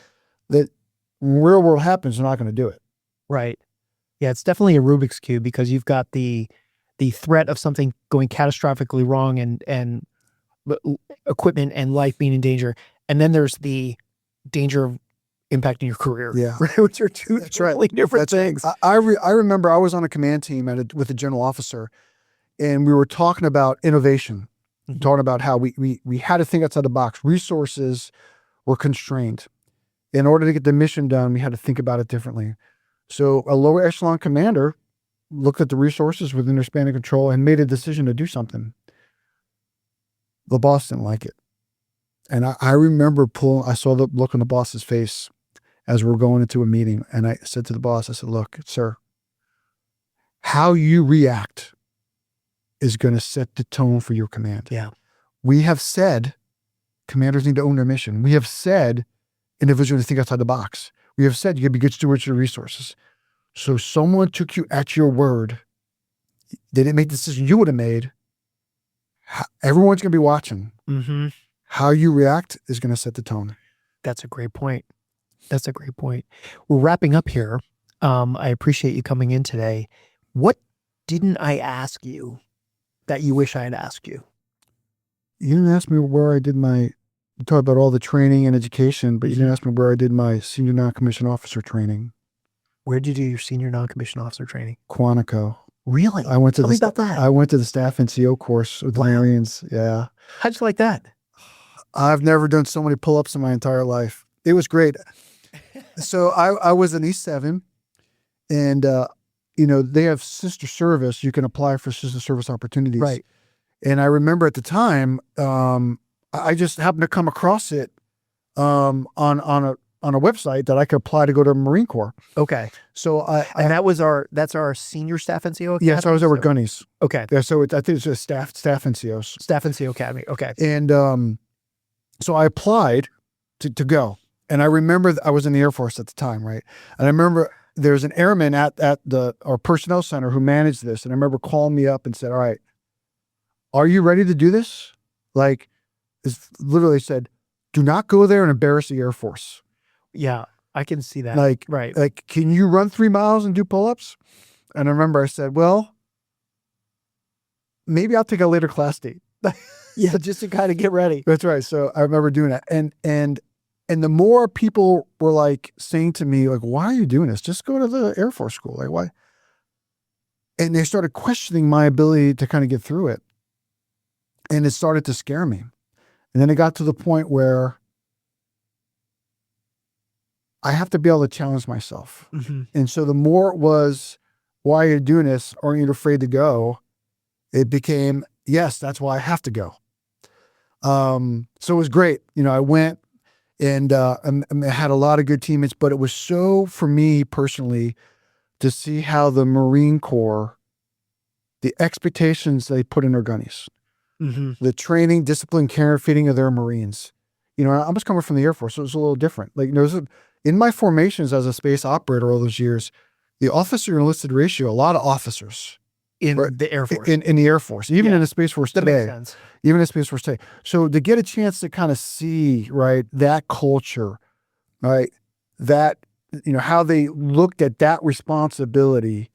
that when real world happens, they're not going to do it. Right. Yeah, it's definitely a Rubik's Cube because you've got the threat of something going catastrophically wrong and equipment and life being in danger. And then there's the danger of impacting your career. Yeah. Right? Which are two totally different things. I remember I was on a command team with a general officer, and we were talking about innovation, talking about how we had to think outside the box. Resources were constrained. In order to get the mission done, we had to think about it differently. So a lower echelon commander looked at the resources within their span of control and made a decision to do something. The boss didn't like it. And I remember I saw the look on the boss's face as we were going into a meeting. And I said to the boss, I said, look, sir, how you react is going to set the tone for your command. Yeah. We have said commanders need to own their mission. We have said individuals think outside the box. We have said you can be good stewards of your resources. So someone took you at your word. They didn't make the decision you would have made. Everyone's going to be watching. How you react is going to set the tone. That's a great point. That's a great point. We're wrapping up here. I appreciate you coming in today. What didn't I ask you that you wish I had asked you? You didn't ask me where I did you talked about all the training and education, but you didn't ask me where I did my senior non-commissioned officer training. Where did you do your senior non-commissioned officer training? Quantico. Really? Tell me about that. I went to the staff NCO course with the Marines. Yeah. How'd you like that? I've never done so many pull-ups in my entire life. It was great. So I was an E7, and they have sister service. You can apply for sister service opportunities. Right. And I remember at the time, I just happened to come across it on a website that I could apply to go to the Marine Corps. Okay. So that's our senior staff NCO academy? Yeah, so I was there with Gunnies. Okay. Yeah, so I think it's just staff NCOs. Staff NCO Academy. Okay. And so I applied to go. And I remember I was in the Air Force at the time, right? And I remember there's an airman at our personnel center who managed this. And I remember calling me up and said, all right, are you ready to do this? Like, it's literally said, do not go there and embarrass the Air Force. Yeah, I can see that. Like, right. Like, can you run 3 miles and do pull-ups? And I remember I said, well, maybe I'll take a later class date. Yeah, just to kind of get ready. That's right. So I remember doing that. And the more people were like saying to me, like, why are you doing this? Just go to the Air Force school. Like, why? And they started questioning my ability to kind of get through it. And it started to scare me. And then it got to the point where I have to be able to challenge myself. Mm-hmm. And so the more it was, why are you doing this? Aren't you afraid to go? It became, yes, that's why I have to go. So it was great. I went and I had a lot of good teammates, but it was so, for me personally, to see how the Marine Corps, the expectations they put in their gunnies, mm-hmm. the training, discipline, care, and feeding of their Marines. I was coming from the Air Force, so it was a little different. Like, in my formations as a space operator all those years, the officer enlisted ratio, a lot of officers. In the Air Force. In the Air Force, even in the Space Force that today. Makes sense. Even in the Space Force today. So to get a chance to kind of see, right, that culture, right, that, how they looked at that responsibility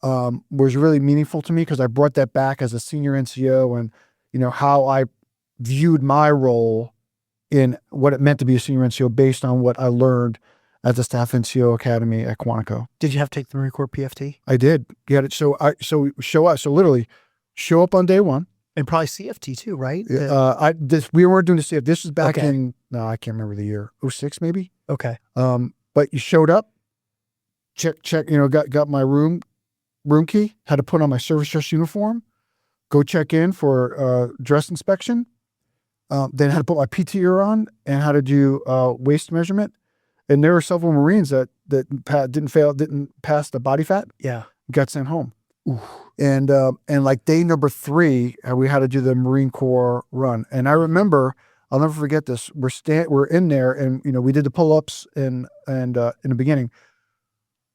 was really meaningful to me, because I brought that back as a senior NCO, and, how I viewed my role in what it meant to be a senior NCO based on what I learned at the Staff NCO Academy at Quantico. Did you have to take the Marine Corps PFT? I did. Get it. So show up. So literally show up on day one. And probably CFT too, right? We weren't doing the CFT. This was back in, no, I can't remember the year, 06 maybe. Okay. But you showed up, check, got my room key, had to put on my service dress uniform, go check in for dress inspection. Then had to put my PT gear on and had to do waist measurement. And there were several Marines that didn't pass the body fat. Yeah. Got sent home. Ooh. And like day number 3, we had to do the Marine Corps run. And I remember, I'll never forget this. We're in there, and we did the pull-ups in the beginning,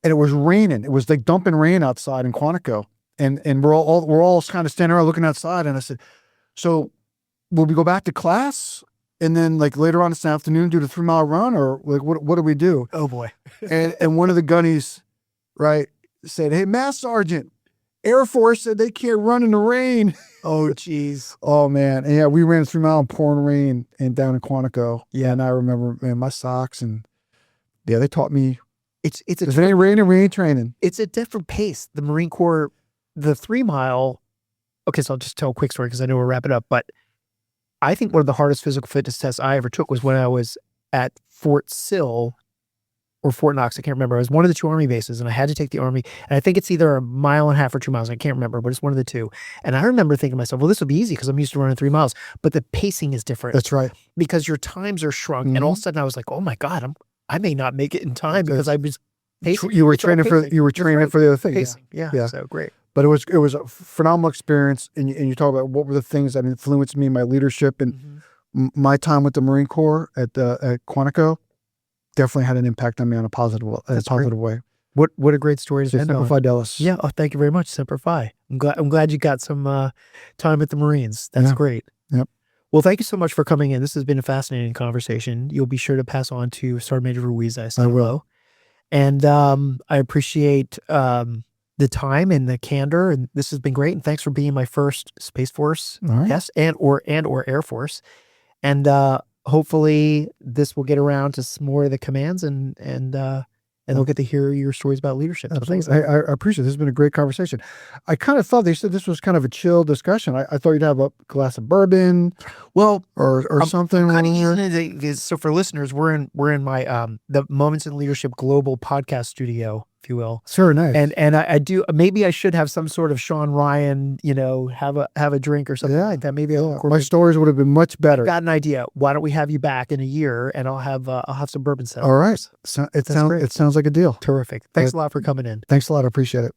and it was raining. It was like dumping rain outside in Quantico, and we're all kind of standing around looking outside. And I said, so will we go back to class? And then like later on this afternoon, do the 3-mile run, or like, what do we do? Oh boy. and one of the gunnies, right, said, hey, Mass Sergeant, Air Force said they can't run in the rain. Oh, geez. Oh man. And yeah, we ran 3 mile in pouring rain and down in Quantico. Yeah. And I remember, man, my socks, and yeah, they taught me, if it ain't raining, we ain't training. It's a different pace. The Marine Corps, the 3 mile. Okay. So I'll just tell a quick story, because I know we'll wrap it up, but I think one of the hardest physical fitness tests I ever took was when I was at Fort Sill or Fort Knox. I can't remember. It was one of the 2 Army bases, and I had to take the Army. And I think it's either 1.5 miles or 2 miles. I can't remember, but it's one of the 2. And I remember thinking to myself, well, this will be easy because I'm used to running 3 miles. But the pacing is different. That's right. Because your times are shrunk. Mm-hmm. And all of a sudden I was like, oh my God, I may not make it in time because I was pacing. You were training for the other thing. Pacing. Yeah. So great. But it was a phenomenal experience. And you talk about what were the things that influenced me, my leadership, and my time with the Marine Corps at Quantico definitely had an impact on me on a positive way. What a great story to end on. Semper Fidelis. Yeah. Oh, thank you very much. Semper Fi. I'm glad you got some time at the Marines. That's great. Yep. Well, thank you so much for coming in. This has been a fascinating conversation. You'll be sure to pass on to Sergeant Major Ruiz. I will. And I appreciate the time and the candor, and this has been great. And thanks for being my first Space Force guest and or Air Force. And hopefully this will get around to some more of the commands, and and they'll get to hear your stories about leadership. So thanks. I appreciate it. This has been a great conversation. I kind of thought they said this was kind of a chill discussion. I thought you'd have a glass of bourbon, Well, or something. kind of using it so for listeners, we're in my the Moments in Leadership Global podcast studio, if you will. Sure, nice. And I do, maybe I should have some sort of Sean Ryan, have a drink or something like that. Maybe my stories would have been much better. Got an idea. Why don't we have you back in a year and I'll have some bourbon set. All right. It sounds like a deal. Terrific. Thanks a lot for coming in. Thanks a lot. I appreciate it.